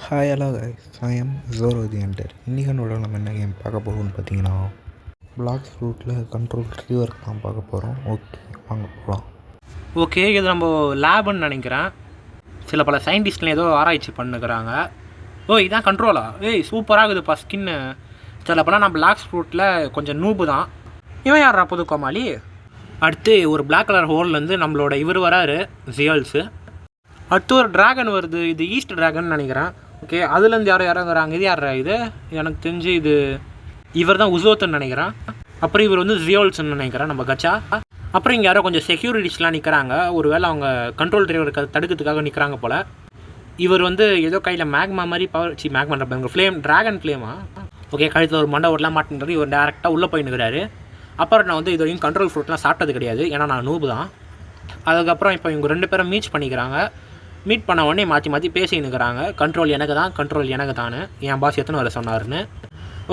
Hi hello guys, I am ஜோரோ தி என்டர். இன்றைக்கானோட நம்ம என்ன கேம் பார்க்க போகிறோம்னு பார்த்தீங்கன்னா, பிளாக்ஸ் ஃப்ரூட்டில் கண்ட்ரோல் ரிவர்க் தான் பார்க்க போகிறோம். ஓகே, வாங்க போகலாம். ஓகே, இது நம்ம லேபுன்னு நினைக்கிறேன். சில பல சயின்டிஸ்ட்லாம் ஏதோ ஆராய்ச்சி பண்ணுக்கிறாங்க. ஓ, இதான் கண்ட்ரோலா? சூப்பராக இருக்குதுப்பா ஸ்கின்னு. சிலப்பெல்லாம் நான் பிளாக்ஸ் ஃப்ரூட்டில் கொஞ்சம் நூபு தான். இவன் யாரா புது கோமாளி? அடுத்து ஒரு பிளாக் கலர் ஹோல்லேருந்து நம்மளோட இவர் வராரு, ஜியல்ஸு. அடுத்து ஒரு ட்ராகன் வருது, இது ஈஸ்ட் ட்ராகன் நினைக்கிறேன். ஓகே, அதுலேருந்து யாரோ இறங்குறாங்க. இது யாரா? இது எனக்கு தெரிஞ்சு இது இவர் தான் உசோத்துன்னு நினைக்கிறேன். அப்புறம் இவர் வந்து ஜியோல்ஸ்ன்னு நினைக்கிறேன், நம்ம கச்சா. அப்புறம் இங்கே யாரோ கொஞ்சம் செக்யூரிட்டிஸ்லாம் நிற்கிறாங்க. ஒரு வேளை அவங்க கண்ட்ரோல் டிரைவருக்கு தடுக்கிறதுக்காக நிற்கிறாங்க போல். இவர் வந்து ஏதோ கையில் மேக்மா மாதிரி மேக்மா ஃப்ளேம், ட்ராகன் ஃப்ளேமா. ஓகே, கழுத்தில் ஒரு மண்டை ஓட்டலாம் மாட்டேன்றது. இவர் டேரெக்டாக உள்ளே போயின்னுக்கிறாரு. அப்புறம் நான் வந்து இது வரைக்கும் கண்ட்ரோல் ஃப்ரூட்லாம் சாப்பிட்டது கிடையாது, ஏன்னா நான் நூபு தான். அதுக்கப்புறம் இப்போ இவங்க 2 பேரும் மீட் பண்ணிக்கிறாங்க. மீட் பண்ண உடனே மாற்றி பேசினுக்கிறாங்க. கண்ட்ரோல் எனக்கு தானே என் பாஸ் எத்தனை வர சொன்னார்னு.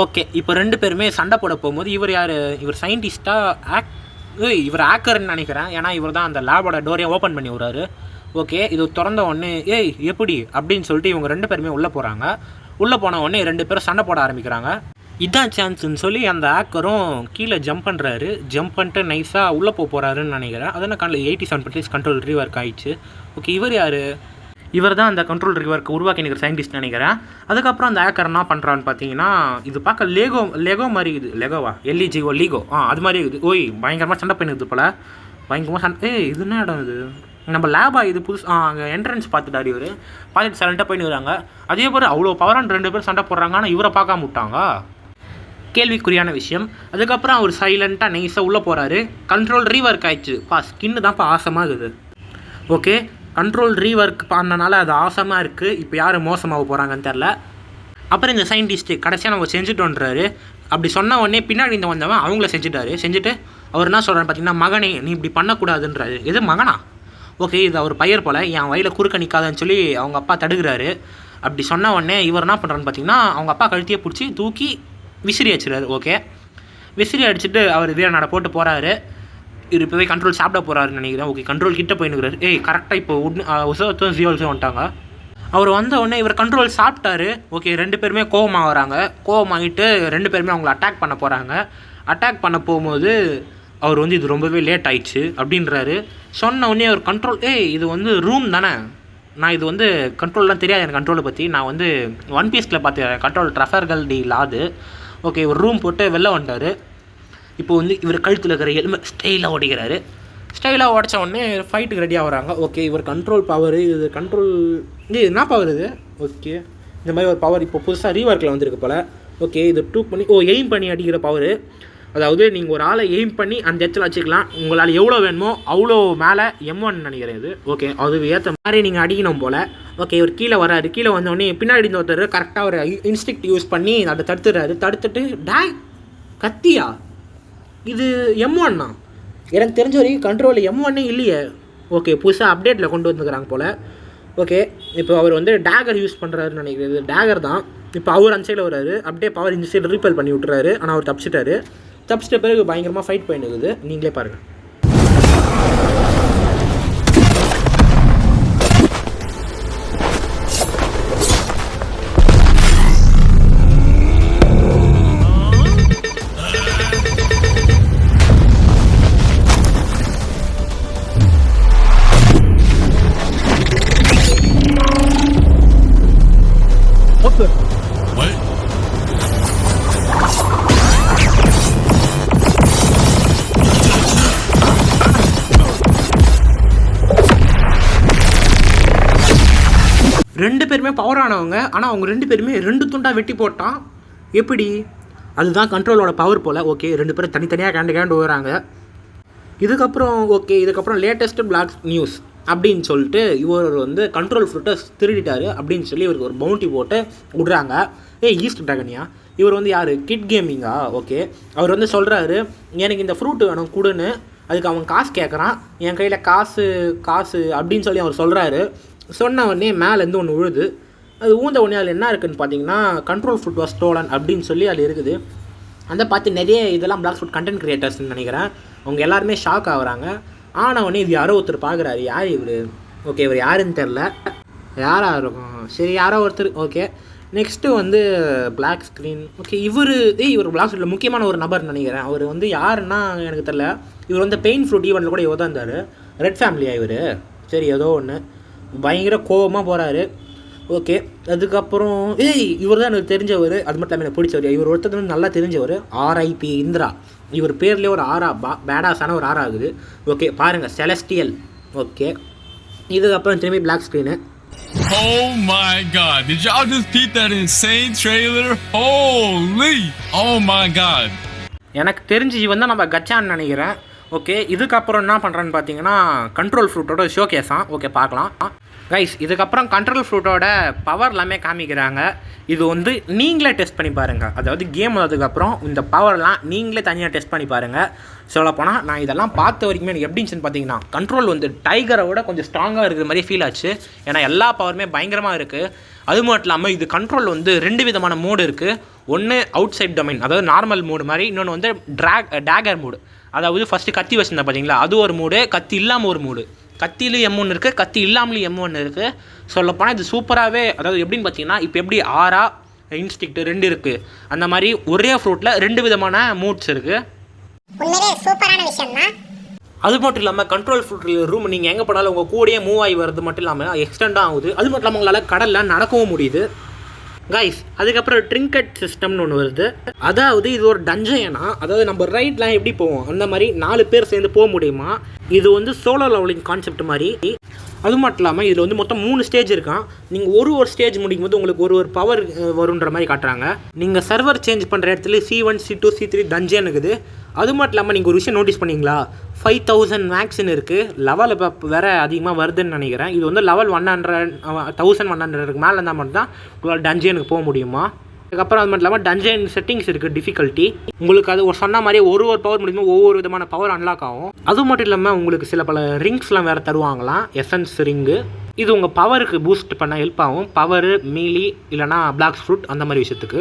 ஓகே, இப்போ 2 பேருமே சண்டை போட போகும்போது இவர் யார்? இவர் சயின்டிஸ்ட்டாக இவர் ஆக்கர்ன்னு நினைக்கிறேன். ஏன்னா இவர் தான் அந்த லேபோட டோரையை ஓப்பன் பண்ணி விட்றாரு. ஓகே, இது திறந்த உடனே எப்படி அப்படின்னு சொல்லிட்டு இவங்க 2 பேருமே உள்ளே போகிறாங்க. உள்ளே போன உடனே 2 பேரும் சண்டை போட ஆரம்பிக்கிறாங்க. இதான் சான்ஸ்ன்னு சொல்லி அந்த ஆக்கரும் கீழே ஜம்ப் பண்ணுறாரு. ஜம்ப் பண்ணிட்டு நைஸாக உள்ளே போகிறாருன்னு நினைக்கிறேன். அதனால் 87% கண்ட்ரோல் ரீவர்க் ஆகிடுச்சு. ஓகே, இவர் யார்? இவர் தான் அந்த கண்ட்ரோல் ரிவர்க்கு உருவாக்கி நிற்கிற சயின்டிஸ்ட் நினைக்கிறேன். அதுக்கப்புறம் அந்த ஆக்கர் என்ன பண்ணுறான்னு பார்த்தீங்கன்னா, இது பார்க்க லெகோ மாதிரி இருக்குது. லெகோவா? LEGO லீகோ அது மாதிரி இருக்குது. பயங்கரமாக சண்டை பண்ணிடுது போல். பயங்கரமாக சண்டை. இது என்ன இடம்? இது நம்ம லேபா? இது புதுசு. அங்கே என்ட்ரன்ஸ் பார்த்துட்டாரு இவர். பார்த்துட்டு சைலண்ட்டாக போயின்னு வராங்க. அதே போல் அவ்வளோ பவரான 2 பேர் சண்டை போடுறாங்க. ஆனால் இவரை பார்க்காம விட்டாங்க. கேள்விக்குறியான விஷயம். அதுக்கப்புறம் அவர் சைலண்ட்டாக நைஸாக உள்ளே போகிறாரு. கண்ட்ரோல் ரீவர்க் ஆயிடுச்சு. ஸ்கின்னு தான்ப்பா ஆசமாக இருக்குது. ஓகே, கண்ட்ரோல் ரீவர்க் பண்ணனால அது ஆசமாக இருக்குது. இப்போ யார் மோசமாக போகிறாங்கன்னு தெரில. அப்புறம் இந்த சயின்டிஸ்ட்டு கடைசியாக நம்ம செஞ்சுட்டோன்றாரு. அப்படி சொன்ன உடனே பின்னாடி இந்த வந்தவன் அவங்கள செஞ்சுட்டு அவர் என்ன சொல்கிறான்னு பார்த்தீங்கன்னா, மகனே நீ இப்படி பண்ணக்கூடாதுன்றாரு. எது மகனா? ஓகே, இது அவர் பையர் போல். என் வயலில் குறுக்க நிற்காதுன்னு சொல்லி அவங்க அப்பா தடுக்கிறாரு. அப்படி சொன்ன உடனே இவர் என்ன பண்ணுறான்னு பார்த்தீங்கன்னா, அவங்க அப்பா கழுத்தியே பிடிச்சி தூக்கி விசிறி அடிச்சிடாரு. ஓகே, விசிறி அடிச்சுட்டு அவர் வீரநாடை போட்டு போகிறாரு. இவர் இப்போவே கண்ட்ரோல் சாப்பிட போகிறாருன்னு நினைக்கிறேன். ஓகே, கண்ட்ரோல் கிட்ட போயினுக்கிறாரு. கரெக்டாக இப்போ உசோத்தும் ஜியோல்ஸும் வந்துட்டாங்க. அவர் வந்த உடனே இவர் கண்ட்ரோல் சாப்பிட்டாரு. ஓகே, 2 பேருமே கோவமாக வராங்க. கோவமாகிட்டு 2 பேருமே அவங்கள அட்டாக் பண்ண போகிறாங்க. அட்டாக் பண்ண போகும்போது அவர் வந்து இது ரொம்பவே லேட் ஆயிடுச்சு அப்படின்றாரு. சொன்ன உடனே அவர் கண்ட்ரோல் இது வந்து ரூம் தானே, நான் இது வந்து கண்ட்ரோல்லாம் தெரியாது எனக்கு. கண்ட்ரோலை பற்றி நான் வந்து ஒன் பீஸில் பார்த்து கண்ட்ரோல் ட்ரஃபர்கல் டி லாது. ஓகே, ஒரு ரூம் போட்டு வெளில வந்துட்டார். இப்போ வந்து இவர் கழுத்தில் இருக்கிற ஹெல்மெட் ஸ்டைலாக ஓடிக்கிறாரு. ஸ்டைலாக உடச்ச உடனே ஃபைட்டுக்கு ரெடி ஆகிறாங்க. ஓகே, இவர் கண்ட்ரோல் பவர், இது கண்ட்ரோல் என்ன பவர் இது? ஓகே, இந்த மாதிரி ஒரு பவர் இப்போ புதுசாக ரீவர்க்கில் வந்திருக்கு போல். ஓகே, இது டூக் பண்ணி எய்ம் பண்ணி அடிக்கிற பவர். அதாவது நீங்கள் ஒரு ஆளை எய்ம் பண்ணி அந்த இடத்துல வச்சுக்கலாம். உங்களால் எவ்வளோ வேணுமோ அவ்வளோ மேலே M1 நினைக்கிறேன் இது. ஓகே, அது ஏற்ற மாதிரி நீங்கள் அடிக்கணும் போல். ஓகே, இவர் கீழே வராரு. கீழே வந்தோடனே பின்னாடி ஒருத்தர் கரெக்டாக ஒரு இன்ஸ்டிக்ட் யூஸ் பண்ணி அதை தடுத்துடுறாரு. தடுத்துட்டு கத்தியா? இது M1 தான். எனக்கு தெரிஞ்ச வரைக்கும் கண்ட்ரோலில் M1 இல்லையே. ஓகே, புதுசாக அப்டேட்டில் கொண்டு வந்துக்கிறாங்க போல். ஓகே, இப்போ அவர் வந்து டேகர் யூஸ் பண்ணுறாருன்னு நினைக்கிறது. டேகர் தான். இப்போ அவர் அந்த சைடில் வர்றாரு. அப்படியே பவர் இந்த சைடு ரீப்பேல் பண்ணி விட்டுறாரு. ஆனால் அவர் தப்பிச்சிட்ட பிறகு பயங்கரமாக ஃபைட் பண்ணிடுது. நீங்களே பாருங்கள். ரெண்டு பேருமே பவரானவங்க. ஆனால் அவங்க 2 பேருமே 2 துண்டாக வெட்டி போட்டான். எப்படி? அதுதான் கண்ட்ரோலோட பவர் போல். ஓகே, 2 பேரும் தனித்தனியாக கேண்டு வராங்க. இதுக்கப்புறம் லேட்டஸ்ட்டு பிளாக் நியூஸ் அப்படின்னு சொல்லிட்டு இவர் வந்து கண்ட்ரோல் ஃப்ரூட்டை திருடிட்டார் அப்படின்னு சொல்லி இவருக்கு ஒரு பவுண்டி போட்டு விட்றாங்க. ஈஸ்ட் ட்ராகனியா? இவர் வந்து யார்? கிட் கேமிங்கா? ஓகே, அவர் வந்து சொல்கிறாரு, எனக்கு இந்த ஃப்ரூட்டு வேணும் கொடுன்னு. அதுக்கு அவன் காசு கேட்குறான். என் கையில் காசு அப்படின்னு சொல்லி அவர் சொல்கிறாரு. சொன்ன உடனே மேலேருந்து ஒன்று விழுது. அது ஊந்த உடனே அதில் என்ன இருக்குதுன்னு பார்த்தீங்கன்னா, கண்ட்ரோல் ஃப்ரூட் வாஸ் ஸ்டோலன் அப்படின்னு சொல்லி அது இருக்குது. அதை பார்த்து நிறைய இதெல்லாம் பிளாக் ஃப்ரூட் கண்டென்ட் கிரியேட்டர்ஸ்ன்னு நினைக்கிறேன். அவங்க எல்லாருமே ஷாக் ஆகுறாங்க. ஆனால் உடனே இது யாரோ ஒருத்தர் பார்க்குறாரு. யார் இவர்? ஓகே, இவர் யாருன்னு தெரில. யாராக இருக்கும்? சரி யாரோ ஒருத்தர். ஓகே, நெக்ஸ்ட்டு வந்து பிளாக் ஸ்க்ரீன். ஓகே, இவர் பிளாக் ஸ்க்ரீனில் முக்கியமான ஒரு நபர் நினைக்கிறேன். அவர் வந்து யாருன்னா எனக்கு தெரியல. இவர் வந்து பெயின் ஃப்ரூட் ஈவெண்ட்டில் கூட இவர் தான் இருந்தார். ரெட் ஃபேமிலியா இவர்? சரி, ஏதோ ஒன்று பயங்கர கோபமாக போகிறாரு. ஓகே, அதுக்கப்புறம் இவர் தான் எனக்கு தெரிஞ்சவர். அது மட்டும் இல்லாமல் எனக்கு பிடிச்சவர். இவர் ஒருத்தர் வந்து நல்லா தெரிஞ்சவர். RIP இந்திரா. இவர் பேர்லேயே ஒரு ஆரா பேடாஸான ஒரு ஆரா ஆகுது. ஓகே, பாருங்கள், செலஸ்டியல். ஓகே, இதுக்கப்புறம் திரும்பி black screen. Oh my god, did y'all just see that insane trailer? Holy! Oh my god. எனக்கு தெரிஞ்சு இவன் தான் நம்ம கச்சான்னு நினைக்கிறேன். ஓகே, இதுக்கப்புறம் என்ன பண்ணுறான்னு பார்த்தீங்கன்னா கண்ட்ரோல் ஃப்ரூட்டோட ஷோ கேஸாம். ஓகே, பார்க்கலாம் கைஸ். இதுக்கப்புறம் கண்ட்ரோல் ஃப்ரூட்டோட பவர் எல்லாமே காமிக்கிறாங்க. இது வந்து நீங்களே டெஸ்ட் பண்ணி பாருங்கள். அதாவது கேம் வந்ததுக்கப்புறம் இந்த பவர்லாம் நீங்களே தனியாக டெஸ்ட் பண்ணி பாருங்கள். சொல்லப்போனால் நான் இதெல்லாம் பார்த்த வரைக்குமே எனக்கு எப்படின்னு பார்த்தீங்கன்னா கண்ட்ரோல் வந்து டைகரை விட கொஞ்சம் ஸ்ட்ராங்காக இருக்கிற மாதிரி ஃபீல் ஆச்சு. ஏன்னா எல்லா பவருமே பயங்கரமாக இருக்குது. அது மட்டும் இல்லாமல் இது கண்ட்ரோல் வந்து 2 விதமான மோடு இருக்குது. ஒன்று அவுட் சைட் டொமைன், அதாவது நார்மல் மோடு மாதிரி. இன்னொன்று வந்து டேகர் மோடு. அதாவது ஃபஸ்ட்டு கத்தி வச்சுருந்தேன் பார்த்தீங்களா, அது ஒரு மோடு. கத்தி இல்லாமல் ஒரு மோடு. கத்தியிலும் M1 இருக்குது, கத்தி இல்லாமலும் M1 இருக்குது. சொல்லப்போனால் இது சூப்பராகவே, அதாவது எப்படின்னு பார்த்தீங்கன்னா இப்போ எப்படி ஆரா இன்ஸ்டிக்ட் 2 இருக்குது, அந்த மாதிரி ஒரே ஃப்ரூட்டில் 2 விதமான மூட்ஸ் இருக்குது. சூப்பரான விஷயம் தான். அது மட்டும் இல்லாமல் கண்ட்ரோல் ஃப்ரூட் ரூம் நீங்கள் எங்கே போனாலும் உங்கள் கூடயே மூவ் ஆகி வர்றது மட்டும் இல்லாமல் எக்ஸ்டெண்டாக ஆகுது. அது மட்டும் இல்லாமல் உங்களால் கடலில் நடக்கவும் முடியுது கைஸ். அதுக்கப்புறம் ட்ரிங்கட் சிஸ்டம்னு ஒன்று வருது. அதாவது இது ஒரு டஞ்சனா, அதாவது நம்ம ரைட்லாம் எப்படி போவோம் அந்த மாதிரி 4 பேர் சேர்ந்து போக முடியுமா. இது வந்து சோலோ லெவலிங் கான்செப்ட் மாதிரி. அது மட்டும் இல்லாமல் இதில் வந்து மொத்தம் 3 ஸ்டேஜ் இருக்கான். நீங்கள் ஒரு ஸ்டேஜ் முடிக்கும் போது உங்களுக்கு ஒரு பவர் வருன்ற மாதிரி காட்டுறாங்க. நீங்கள் சர்வர் சேஞ்ச் பண்ணுற இடத்துல C1 C2 C3 டஞ்சன் இருக்குது. அது மட்டும் இல்லாமல் நீங்கள் ஒரு விஷயம் நோட்டீஸ் பண்ணிங்களா, 5000 மேக்ஸ்ன்னு இருக்குது. லெவல் இப்போ வேறு அதிகமாக வருதுன்னு நினைக்கிறேன். இது வந்து லெவல் 1100 மேலே இருந்தால் மட்டும்தான் உங்களால் டஞ்சனுக்கு போக முடியுமா. அதுக்கப்புறம் அது மட்டும் இல்லாமல் டஞ்சன் செட்டிங்ஸ் இருக்குது, டிஃபிகல்ட்டி. உங்களுக்கு அது சொன்ன மாதிரி ஒரு பவர் முடியுமோ ஒவ்வொரு விதமான பவர் அன்லாக் ஆகும். அது மட்டும் இல்லாமல் உங்களுக்கு பல ரிங்ஸ்லாம் வேறு தருவாங்களாம், எசன்ஸ் ரிங்கு. இது உங்கள் பவருக்கு பூஸ்ட் பண்ண ஹெல்ப் ஆகும். பவரு, மீலி இல்லைனா பிளாக் ஃப்ரூட் அந்த மாதிரி விஷயத்துக்கு.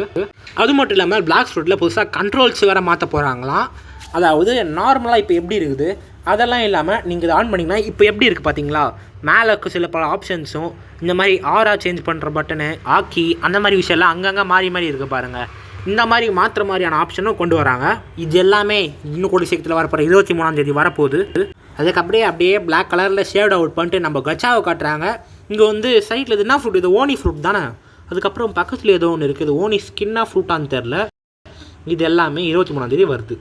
அது மட்டும் இல்லாமல் பிளாக் ஃப்ரூட்டில் புதுசாக கண்ட்ரோல்ஸ் வேறு மாற்ற போகிறாங்களாம். அதாவது நார்மலாக இப்போ எப்படி இருக்குது அதெல்லாம் இல்லாமல் நீங்கள் இதை ஆன் பண்ணிங்கன்னா இப்போ எப்படி இருக்குது பார்த்தீங்களா, மேலே பல ஆப்ஷன்ஸும் இந்த மாதிரி ஆரா சேஞ்ச் பண்ணுற பட்டனு, ஆக்கி அந்த மாதிரி விஷயம்லாம் அங்கங்கே மாறி இருக்குது பாருங்கள். இந்த மாதிரி மாற்றுற மாதிரியான ஆப்ஷனும் கொண்டு வராங்க. இது எல்லாமே இன்னும் கூட சீக்கிரத்தில் வரப்போகிற 23ஆம் தேதி வரப்போகுது. அதுக்கு அப்படியே பிளாக் கலரில் ஷேட் அவுட் பண்ணிட்டு நம்ம கச்சாவை காட்டுறாங்க. இங்கே வந்து சைட்டில் இது என்ன ஃப்ரூட், இது ஓனி ஃப்ரூட் தானே. அதுக்கப்புறம் பக்கத்தில் ஏதோ ஒன்று இருக்குது, ஓனி ஸ்கின்னா ஃப்ரூட்டான்னு தெரில. இது எல்லாமே 23ஆம் தேதி வருது.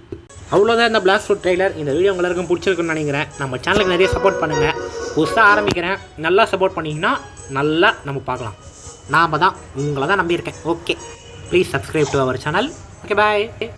அவ்வளோதான் இந்த பிளாக் ஃப்ரூட் ட்ரெய்லர். இந்த வீடியோ எல்லாருக்கும் பிடிச்சிருக்குன்னு நினைக்கிறேன். நம்ம சேனலுக்கு நிறைய சப்போர்ட் பண்ணுங்கள். புதுசாக ஆரம்பிக்கிறேன், நல்லா சப்போர்ட் பண்ணிங்கன்னா நல்லா நம்ம பார்க்கலாம். நாம் தான் உங்களை தான் நம்பியிருக்கேன். Okay, please subscribe to our channel. Okay, bye.